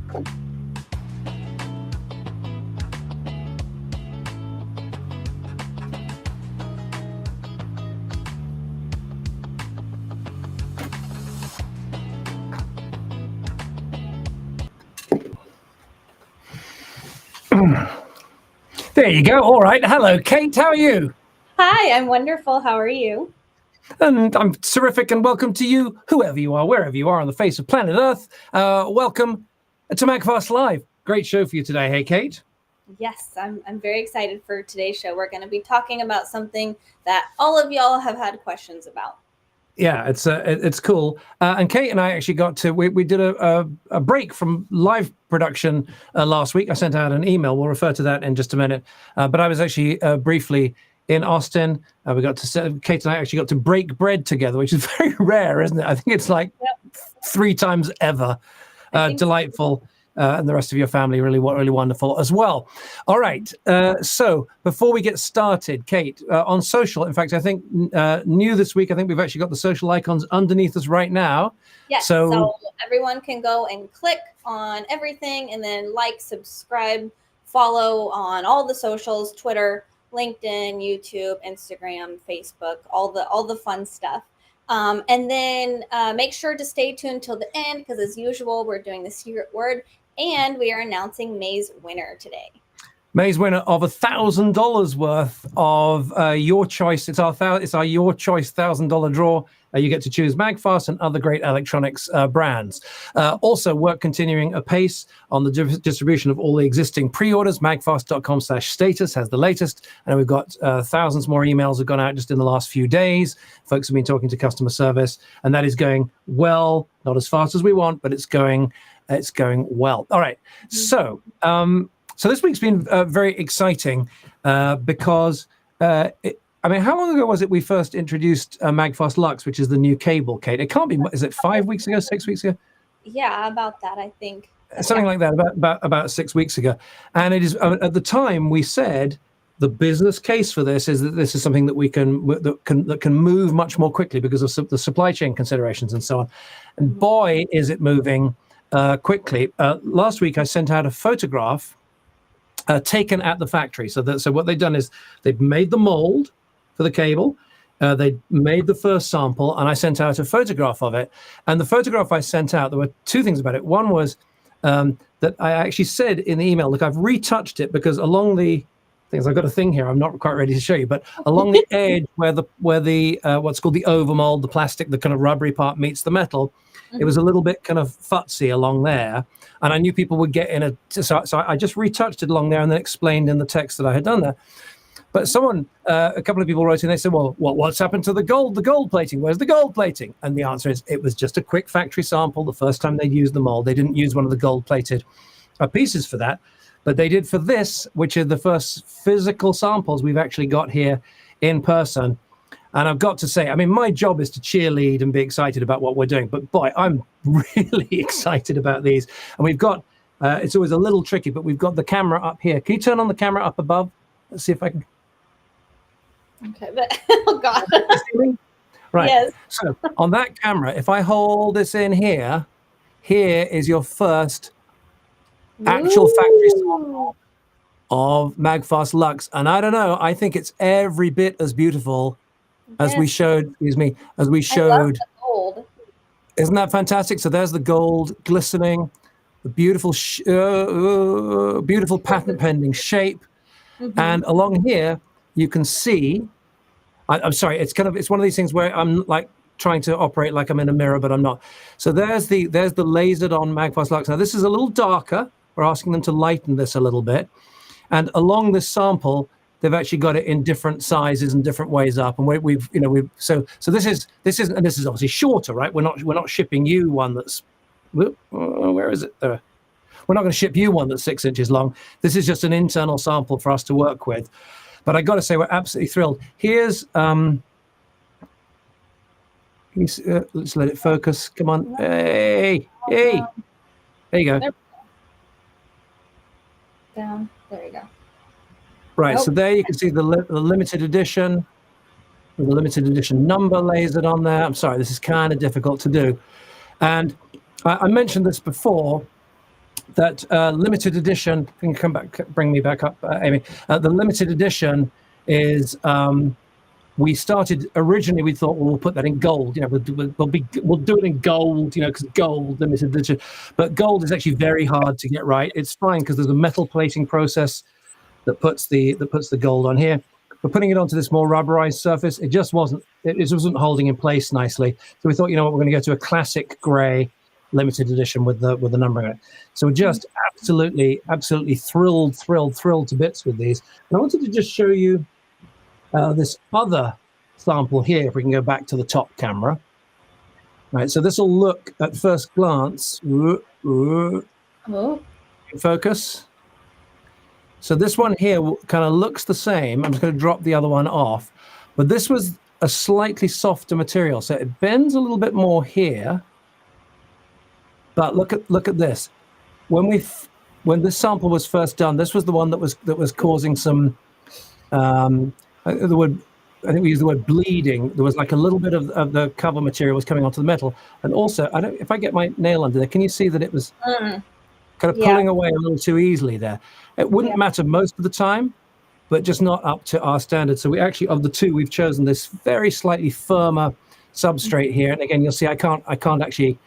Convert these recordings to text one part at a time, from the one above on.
There you go. All right. Hello, Kate. How are you? Hi, I'm wonderful. How are you? And I'm terrific, and welcome to you, whoever you are, wherever you are on the face of planet Earth. Welcome to MAGFAST Live. Great show for you today. Hey, Kate. Yes, I'm very excited for today's show. We're going to be talking about something that all of y'all have had questions about. Yeah, it's cool. And Kate and I actually got to, we did a break from live production last week. I sent out an email. We'll refer to that in just a minute. But I was actually briefly in Austin. Kate and I actually got to break bread together, which is very rare, isn't it? I think it's like 3 times ever. Delightful. And the rest of your family, really wonderful as well. All right. So before we get started, Kate, on social, in fact, I think new this week, I think we've actually got the social icons underneath us right now. Yes. So everyone can go and click on everything and then like, subscribe, follow on all the socials, Twitter, LinkedIn, YouTube, Instagram, Facebook, all the fun stuff. And then make sure to stay tuned till the end, because as usual, we're doing the secret word. And we are announcing May's winner today. May's winner of $1,000 worth of your choice. It's our your choice $1,000 draw. You get to choose MAGFAST and other great electronics brands. Also, work continuing apace on the distribution of all the existing pre-orders. Magfast.com/status has the latest, and we've got thousands more emails have gone out just in the last few days. Folks have been talking to customer service, and that is going well. Not as fast as we want, but it's going well. All right. So this week's been very exciting because, how long ago was it we first introduced MAGFAST Lux, which is the new cable, Kate? It can't be, is it 5 weeks ago, 6 weeks ago? Yeah, about that, I think. Something like that, about 6 weeks ago. And it is, at the time we said, the business case for this is that this is something that that can move much more quickly because of the supply chain considerations and so on. And boy, is it moving quickly. Last week I sent out a photograph taken at the factory. So what they've done is they've made the mold for the cable. They made the first sample, and I sent out a photograph of it. And the photograph I sent out, there were 2 things about it. One was that I actually said in the email, look, I've retouched it because along the things, I've got a thing here I'm not quite ready to show you, but along the edge where the what's called the overmold, the plastic, the kind of rubbery part meets the metal, it was a little bit kind of futsy along there. And I knew people would get in so I just retouched it along there and then explained in the text that I had done that. But a couple of people wrote in, they said, well, what's happened to the gold plating? Where's the gold plating? And the answer is, it was just a quick factory sample. The first time they'd used the mold, they didn't use one of the gold plated pieces for that, but they did for this, which are the first physical samples we've actually got here in person. And I've got to say, my job is to cheerlead and be excited about what we're doing. But boy, I'm really excited about these. And we've got, it's always a little tricky, but we've got the camera up here. Can you turn on the camera up above? Let's see if I can. Okay, but, oh God. Right. Yes. So on that camera, if I hold this in here is your first actual factory sample of MAGFAST Lux. And I don't know, I think it's every bit as beautiful as we showed, I love the gold. Isn't that fantastic? So there's the gold glistening, the beautiful, beautiful patent pending shape. And along here, you can see, I'm sorry, it's one of these things where I'm like trying to operate like I'm in a mirror, but I'm not. So there's the lasered on MAGFAST Lux. Now this is a little darker. We're asking them to lighten this a little bit. And along this sample, they've actually got it in different sizes and different ways up. And so this is obviously shorter, right? We're not shipping you one that's, where is it? We're not going to ship you one that's 6 inches long. This is just an internal sample for us to work with. But I got to say, we're absolutely thrilled. Here's, let's let it focus. Come on. Hey. There you go. Down. There you go. Right, so there you can see the limited edition, the limited edition number lasered on there. I'm sorry, this is kind of difficult to do. And I mentioned this before, that limited edition. Can you come back, bring me back up, Amy? The limited edition is. We started originally. We thought, well, we'll put that in gold. You know, we'll do it in gold. You know, because gold limited edition. But gold is actually very hard to get right. It's fine because there's a metal plating process that puts the gold on here. But putting it onto this more rubberized surface, it just wasn't holding in place nicely. So we thought, you know what, we're going to go to a classic gray limited edition with the numbering on it. So we're just absolutely thrilled to bits with these. And I wanted to just show you this other sample here, if we can go back to the top camera. Right, so this will look at first glance, focus. So this one here kind of looks the same. I'm just going to drop the other one off, but this was a slightly softer material, so it bends a little bit more here. But look at this. When this sample was first done, this was the one that was causing some. I think we used the word bleeding. There was like a little bit of the cover material was coming onto the metal, and also if I get my nail under there, can you see that it was kind of pulling away a little too easily there? It wouldn't matter most of the time, but just not up to our standards. So we actually, of the two, we've chosen this very slightly firmer substrate here. And again, you'll see I can't actually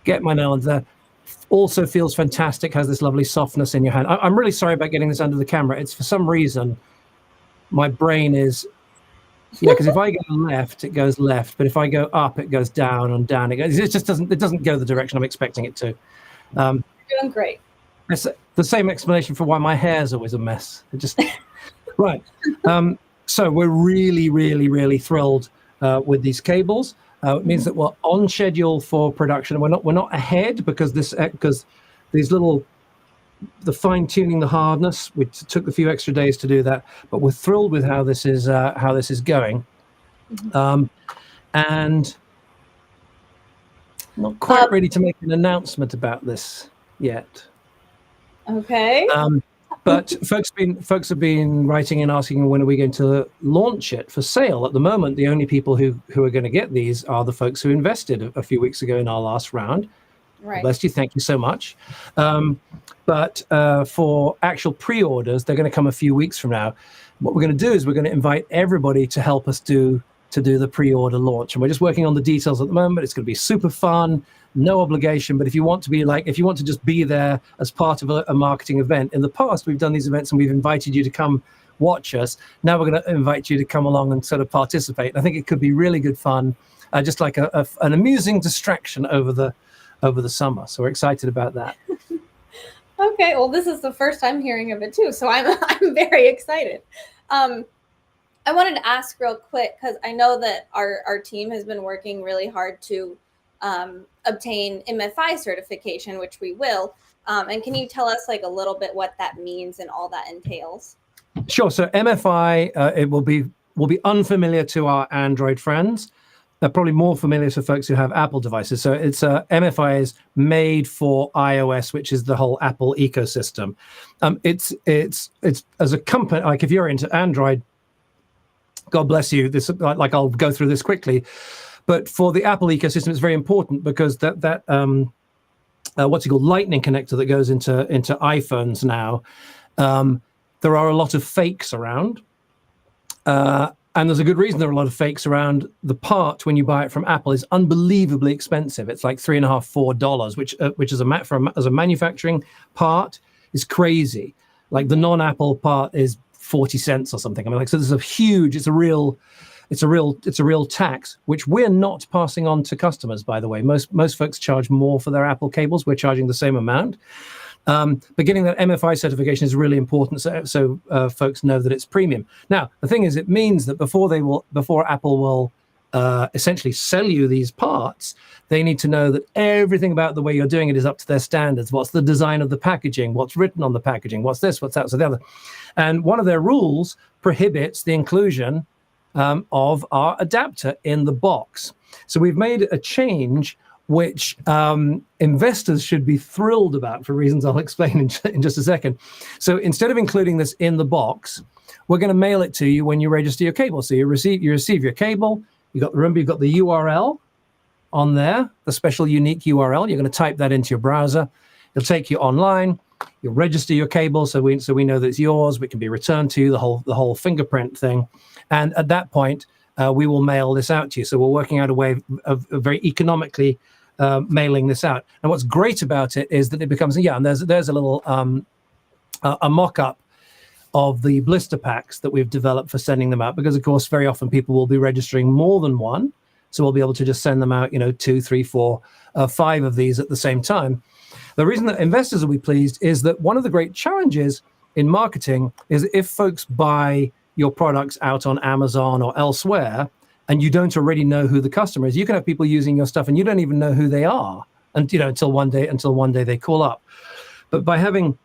get my nail under there. Also feels fantastic, has this lovely softness in your hand. I'm really sorry about getting this under the camera. It's for some reason, my brain is, because if I go left, it goes left. But if I go up, it goes down and down. It just doesn't go the direction I'm expecting it to. You're doing great. It's the same explanation for why my hair's always a mess. It just right. So we're really thrilled with these cables. It means that we're on schedule for production. We're not ahead because the fine tuning the hardness. We took a few extra days to do that, but we're thrilled with how this is going. And not quite ready to make an announcement about this yet. Okay. But folks have been writing and asking, when are we going to launch it for sale? At the moment, the only people who are going to get these are the folks who invested a few weeks ago in our last round. Right. Bless you, thank you so much. But for actual pre-orders, they're going to come a few weeks from now. What we're going to do is we're going to invite everybody to help us do the pre-order launch, and we're just working on the details at the moment. It's going to be super fun, no obligation. But if you want to just be there as part of a marketing event, in the past we've done these events and we've invited you to come watch us. Now we're going to invite you to come along and sort of participate. I think it could be really good fun, just like an amusing distraction over the summer. So we're excited about that. Okay, well, this is the first time hearing of it too, so I'm very excited. I wanted to ask real quick, because I know that our team has been working really hard to obtain MFI certification, which we will. And can you tell us like a little bit what that means and all that entails? Sure. So MFI, it will be unfamiliar to our Android friends. They're probably more familiar to folks who have Apple devices. So it's MFI is made for iOS, which is the whole Apple ecosystem. It's as a company, like if you're into Android, God bless you. This I'll go through this quickly, but for the Apple ecosystem, it's very important because that what's it called, Lightning connector that goes into iPhones now. There are a lot of fakes around. And there's a good reason there are a lot of fakes around. The part, when you buy it from Apple, is unbelievably expensive. It's like $3.5, $4, which is as a manufacturing part is crazy. Like the non-Apple part is 40 cents or something. I mean, like, so there's it's a real tax, which we're not passing on to customers, by the way. Most folks charge more for their Apple cables. We're charging the same amount. But getting that MFI certification is really important, so folks know that it's premium. Now, the thing is, it means that before Apple will essentially sell you these parts, they need to know that everything about the way you're doing it is up to their standards. What's the design of the packaging? What's written on the packaging? What's this? What's that? So the other. And one of their rules prohibits the inclusion of our adapter in the box. So we've made a change which investors should be thrilled about for reasons I'll explain in just a second. So instead of including this in the box, we're going to mail it to you when you register your cable. So you receive your cable. You've got the URL on there, the special unique URL. You're going to type that into your browser. It'll take you online. You'll register your cable, so we know that it's yours. We can be returned to you, the whole fingerprint thing, and at that point, we will mail this out to you. So we're working out a way of very economically mailing this out. And what's great about it is that it becomes and there's a little a mock-up of the blister packs that we've developed for sending them out, because of course very often people will be registering more than one, so we'll be able to just send them out 2, 3, 4, 5 of these at the same time. The reason that investors will be pleased is that one of the great challenges in marketing is if folks buy your products out on Amazon or elsewhere and you don't already know who the customer is, you can have people using your stuff and you don't even know who they are, and until one day they call up. But by having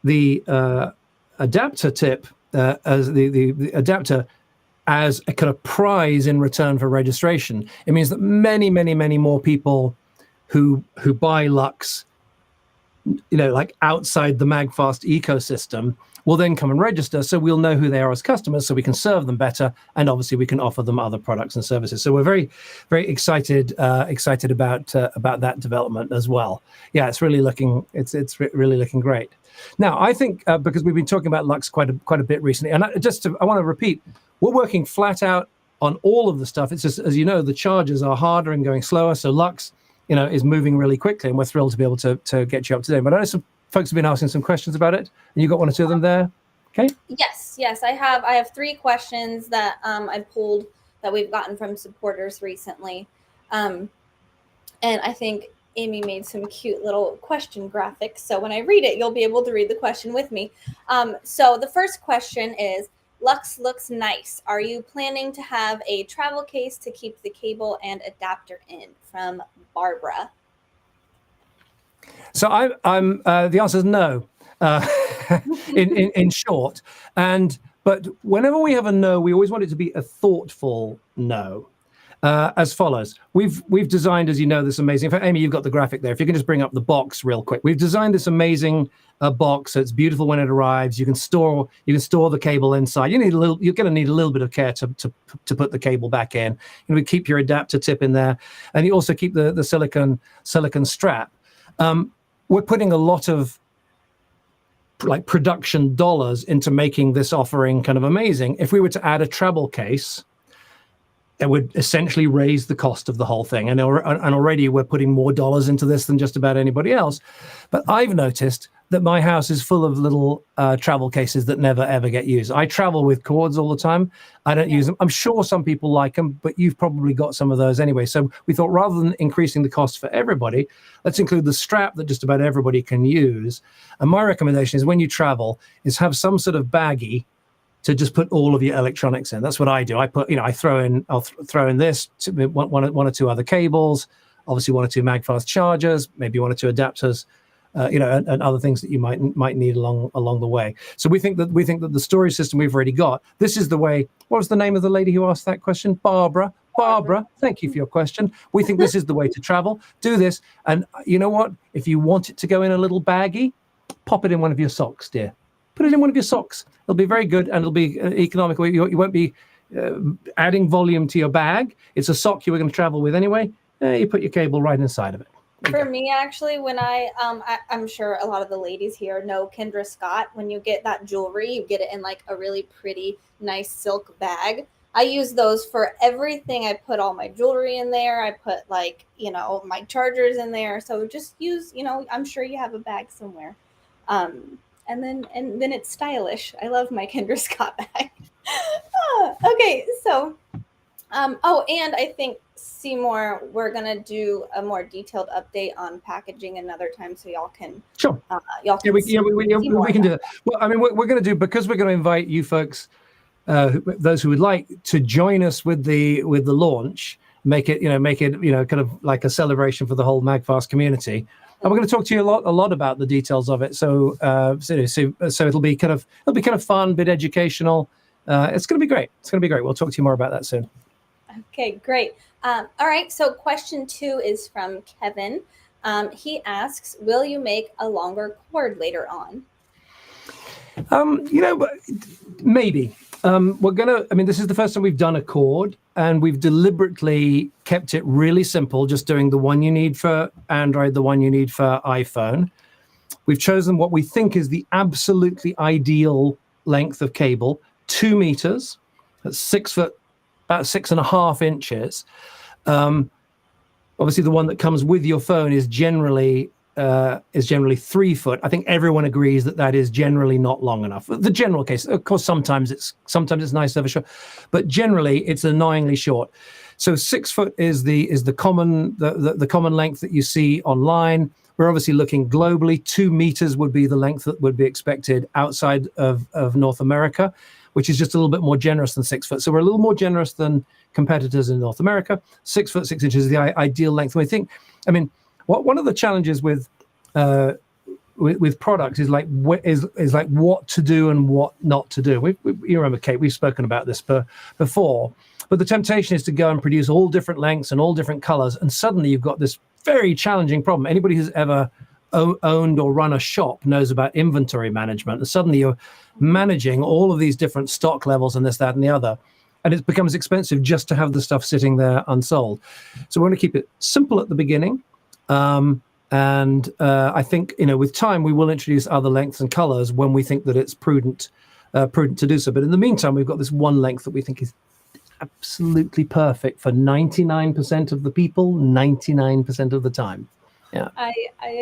the adapter tip as the adapter as a kind of prize in return for registration, it means that many more people who buy Lux like outside the MAGFAST ecosystem will then come and register, so we'll know who they are as customers, so we can serve them better, and obviously we can offer them other products and services. So we're very excited about that development as well. Yeah, it's really looking great. Now, I think because we've been talking about Lux quite a bit recently, and I want to repeat, we're working flat out on all of the stuff. It's just, as you know, the charges are harder and going slower, so Lux is moving really quickly, and we're thrilled to be able to get you up to date. But I know some folks have been asking some questions about it, and you got one or two of them there. Okay. Yes, I have 3 questions that I pulled that we've gotten from supporters recently, and I think Amy made some cute little question graphics. So when I read it, you'll be able to read the question with me. So the first question is, Lux looks nice. Are you planning to have a travel case to keep the cable and adapter in? From Barbara. So I'm the answer is no, in short. But whenever we have a no, we always want it to be a thoughtful no. As follows. We've designed, as you know, this amazing. In fact, Amy, you've got the graphic there. If you can just bring up the box real quick. We've designed this amazing box, so it's beautiful when it arrives. You can store the cable inside. You're going to need a little bit of care to put the cable back in. We keep your adapter tip in there, and you also keep the silicone strap. We're putting a lot of production dollars into making this offering kind of amazing. If we were to add a travel case, it would essentially raise the cost of the whole thing. And already we're putting more dollars into this than just about anybody else. But I've noticed that my house is full of little travel cases that never, ever get used. I travel with cords all the time. I don't use them. I'm sure some people like them, but you've probably got some of those anyway. So we thought, rather than increasing the cost for everybody, let's include the strap that just about everybody can use. And my recommendation is, when you travel, is have some sort of baggie to just put all of your electronics in. That's what I do. I'll throw in this, one or two other cables, obviously 1 or 2 MAGFAST chargers, maybe 1 or 2 adapters, and other things that you might need along the way. So we think that the storage system we've already got, this is the way. What was the name of the lady who asked that question? Barbara, thank you for your question. We think this is the way to travel. Do this, and you know what? If you want it to go in a little baggie, pop it in one of your socks, dear. Put it in one of your socks. It'll be very good, and it'll be economical. You won't be adding volume to your bag. It's a sock you were going to travel with anyway. You put your cable right inside of it. For me, actually, when I'm sure a lot of the ladies here know Kendra Scott. When you get that jewelry, you get it in like a really pretty, nice silk bag. I use those for everything. I put all my jewelry in there. I put my chargers in there. So just use, I'm sure you have a bag somewhere. And then it's stylish. I love my Kendra Scott bag. Okay, so and I think, Seymour, we're gonna do a more detailed update on packaging another time, so y'all can sure. We can do that. Well, I mean, we're going to do, because we're going to invite you folks, those who would like to join us with the launch, make it kind of like a celebration for the whole MAGFAST community. And we're going to talk to you a lot about the details of it. So it'll be kind of fun, a bit educational. It's going to be great. We'll talk to you more about that soon. Okay, great. All right. So question 2 is from Kevin. He asks, will you make a longer cord later on? Maybe. This is the first time we've done a cord, and we've deliberately kept it really simple, just doing the one you need for Android, the one you need for iPhone. We've chosen what we think is the absolutely ideal length of cable, 2 meters. That's 6 foot, about 6.5 inches. Obviously, the one that comes with your phone is generally 3 foot. I think everyone agrees that that is generally not long enough. The general case, of course, sometimes it's nice to have a short, but generally it's annoyingly short. So 6 foot is the common length that you see online. We're obviously looking globally. 2 meters would be the length that would be expected outside of North America, which is just a little bit more generous than 6 foot. So we're a little more generous than competitors in North America. 6 foot 6 inches is the ideal length. And I think, I mean, one of the challenges with products is like what to do and what not to do. You remember, Kate, we've spoken about this before. But the temptation is to go and produce all different lengths and all different colors, and suddenly you've got this very challenging problem. Anybody who's ever owned or run a shop knows about inventory management, and suddenly you're managing all of these different stock levels and this, that, and the other, and it becomes expensive just to have the stuff sitting there unsold. So we want to keep it simple at the beginning, and I think, you know, with time we will introduce other lengths and colors when we think that it's prudent to do so. But in the meantime, we've got this one length that we think is absolutely perfect for 99% of the people, 99% of the time. Yeah, I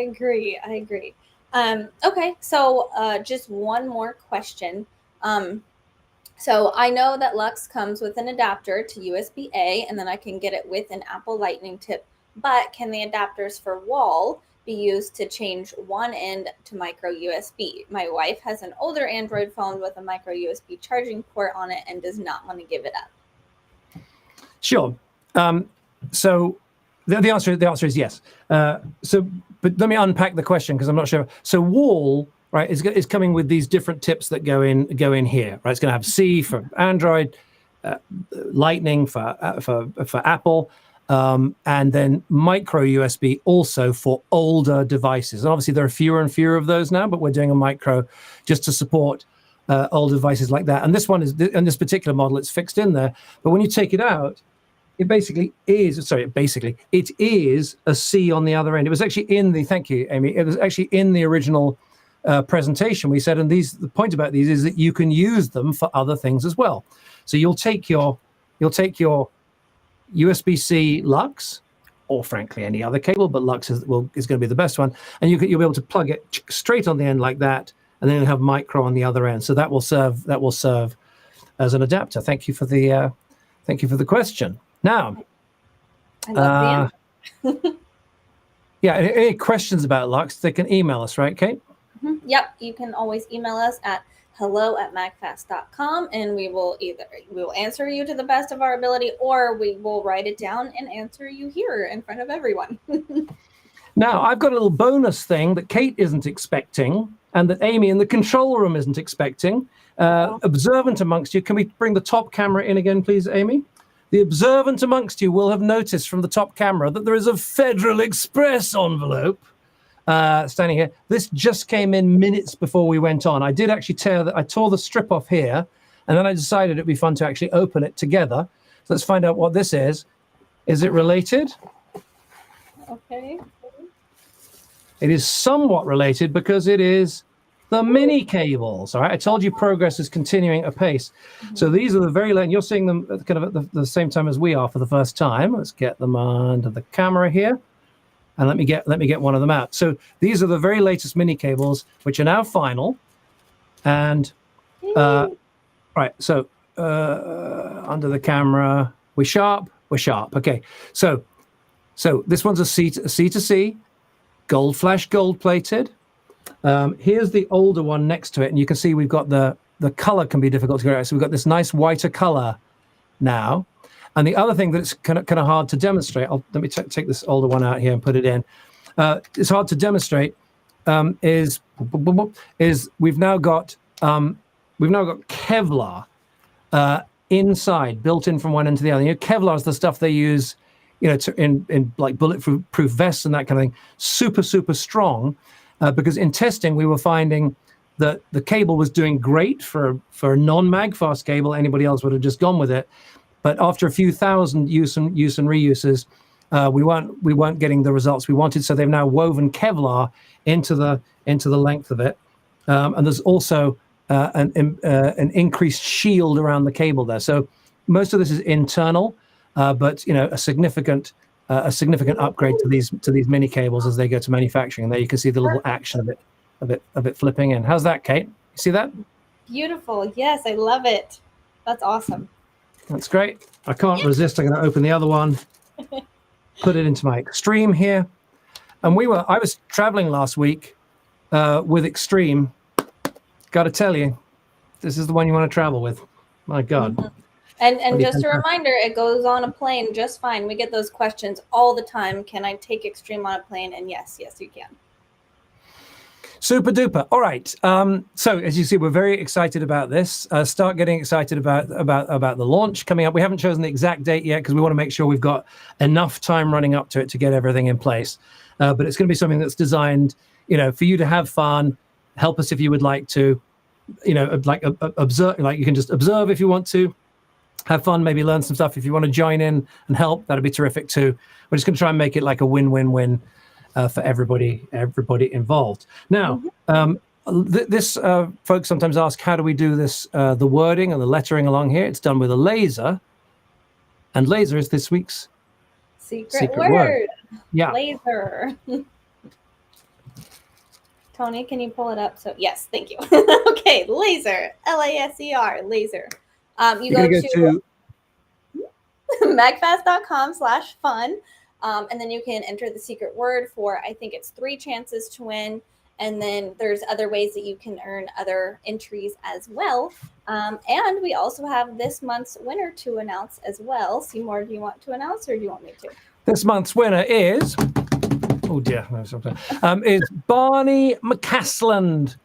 agree. Okay, so just one more question. So I know that Lux comes with an adapter to USB-A, and then I can get it with an Apple Lightning tip. But can the adapters for wall be used to change one end to micro USB? My wife has an older Android phone with a micro USB charging port on it and does not want to give it up. Sure. So the answer is yes. But let me unpack the question because I'm not sure. So wall, right, is coming with these different tips that go in here, right? It's going to have C for Android, Lightning for Apple, and then micro USB also for older devices. And obviously there are fewer and fewer of those now, but we're doing a micro just to support older devices like that. And this one is, in this particular model, it's fixed in there. But when you take it out, it is a C on the other end. It was actually in the, thank you, Amy. It was actually in the original presentation we said, and the point about these is that you can use them for other things as well. So you'll take your USB-C Lux, or frankly any other cable, but Lux is going to be the best one, and you'll be able to plug it straight on the end like that, and then you'll have micro on the other end. So that will serve as an adapter. Thank you for the question. Now, I love the answer. Yeah, any questions about Lux, they can email us, right, Kate? Mm-hmm. Yep, you can always email us at hello@magfast.com, and we will answer you to the best of our ability, or we will write it down and answer you here in front of everyone. Now, I've got a little bonus thing that Kate isn't expecting, and that Amy in the control room isn't expecting. Observant amongst you, can we bring the top camera in again, please, Amy? The observant amongst you will have noticed from the top camera that there is a Federal Express envelope standing here. This just came in minutes before we went on. I did actually I tore the strip off here, and then I decided it'd be fun to actually open it together. So let's find out what this is. Is it related? Okay. It is somewhat related because it is the mini cables. All right, I told you progress is continuing apace. Mm-hmm. So these are the very late, and you're seeing them kind of at the same time as we are for the first time. Let's get them under the camera here, and let me get one of them out. So these are the very latest mini cables, which are now final. And right, so under the camera, we're sharp. Okay, so this one's a C to C, gold flash, gold plated. Here's the older one next to it, and you can see we've got the color can be difficult to get out. So we've got this nice whiter color now. And the other thing that's kind of hard to demonstrate, let me take this older one out here and put it in. It's hard to demonstrate is we've now got Kevlar inside, built in from one end to the other. You know, Kevlar is the stuff they use, you know, in like bulletproof vests and that kind of thing. Super, super strong. Because in testing, we were finding that the cable was doing great for a non-MAGFAST cable. Anybody else would have just gone with it. But after a few thousand use and reuses, we weren't getting the results we wanted. So they've now woven Kevlar into the length of it, and there's also an increased shield around the cable there. So most of this is internal, but a significant upgrade to these mini cables as they go to manufacturing. And there you can see the little action of it flipping in. How's that, Kate? You see that? Beautiful. Yes, I love it. That's awesome. That's great. I can't resist. I'm going to open the other one, put it into my Extreme here. And I was traveling last week with Extreme. Got to tell you, this is the one you want to travel with. My God. Mm-hmm. And just a reminder, it goes on a plane just fine. We get those questions all the time. Can I take Extreme on a plane? And yes, you can. Super duper. All right. So as you see, we're very excited about this. Start getting excited about the launch coming up. We haven't chosen the exact date yet because we want to make sure we've got enough time running up to it to get everything in place. But it's going to be something that's designed, for you to have fun. Help us if you would like to, observe. Like you can just observe if you want to. Have fun, maybe learn some stuff. If you want to join in and help, that'd be terrific too. We're just going to try and make it like a win-win-win for everybody involved. Now, this folks sometimes ask, how do we do this? The wording and the lettering along here, it's done with a laser, and laser is this week's secret word. Yeah, laser. Tony, can you pull it up? So yes, thank you. Okay, laser, LASER, laser. You go to magfast.com/fun, and then you can enter the secret word for, I think it's 3 chances to win. And then there's other ways that you can earn other entries as well. And we also have this month's winner to announce as well. Seymour, do you want to announce or do you want me to? This month's winner is, is Barney McCasland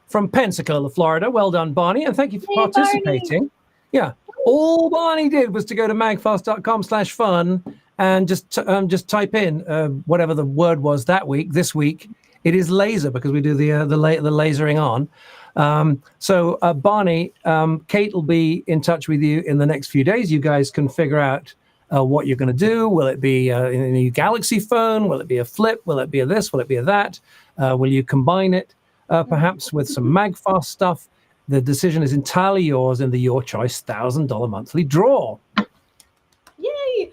from Pensacola, Florida. Well done, Barney, and thank you for participating. Barney. Yeah, all Barney did was to go to magfast.com/fun and just type in whatever the word was that week. This week it is laser because we do the lasering on. So Barney, Kate will be in touch with you in the next few days. You guys can figure out what you're going to do. Will it be a new Galaxy phone? Will it be a flip? Will it be a this? Will it be a that? Will you combine it perhaps with some MAGFAST stuff? The decision is entirely yours in the Your Choice $1,000 monthly draw. Yay!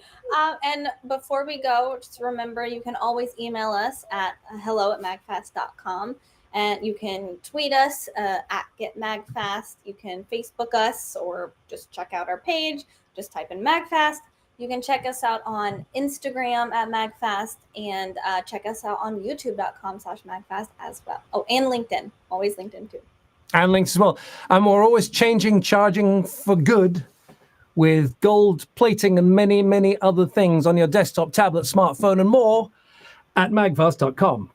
And before we go, just remember you can always email us at hello@magfast.com, and you can tweet us at @getmagfast. You can Facebook us or just check out our page. Just type in MagFast. You can check us out on Instagram at MagFast, and check us out on youtube.com/MagFast as well. Oh, and LinkedIn. Always LinkedIn too. And links as well. And we're always charging for good with gold plating and many, many other things on your desktop, tablet, smartphone, and more at magfast.com.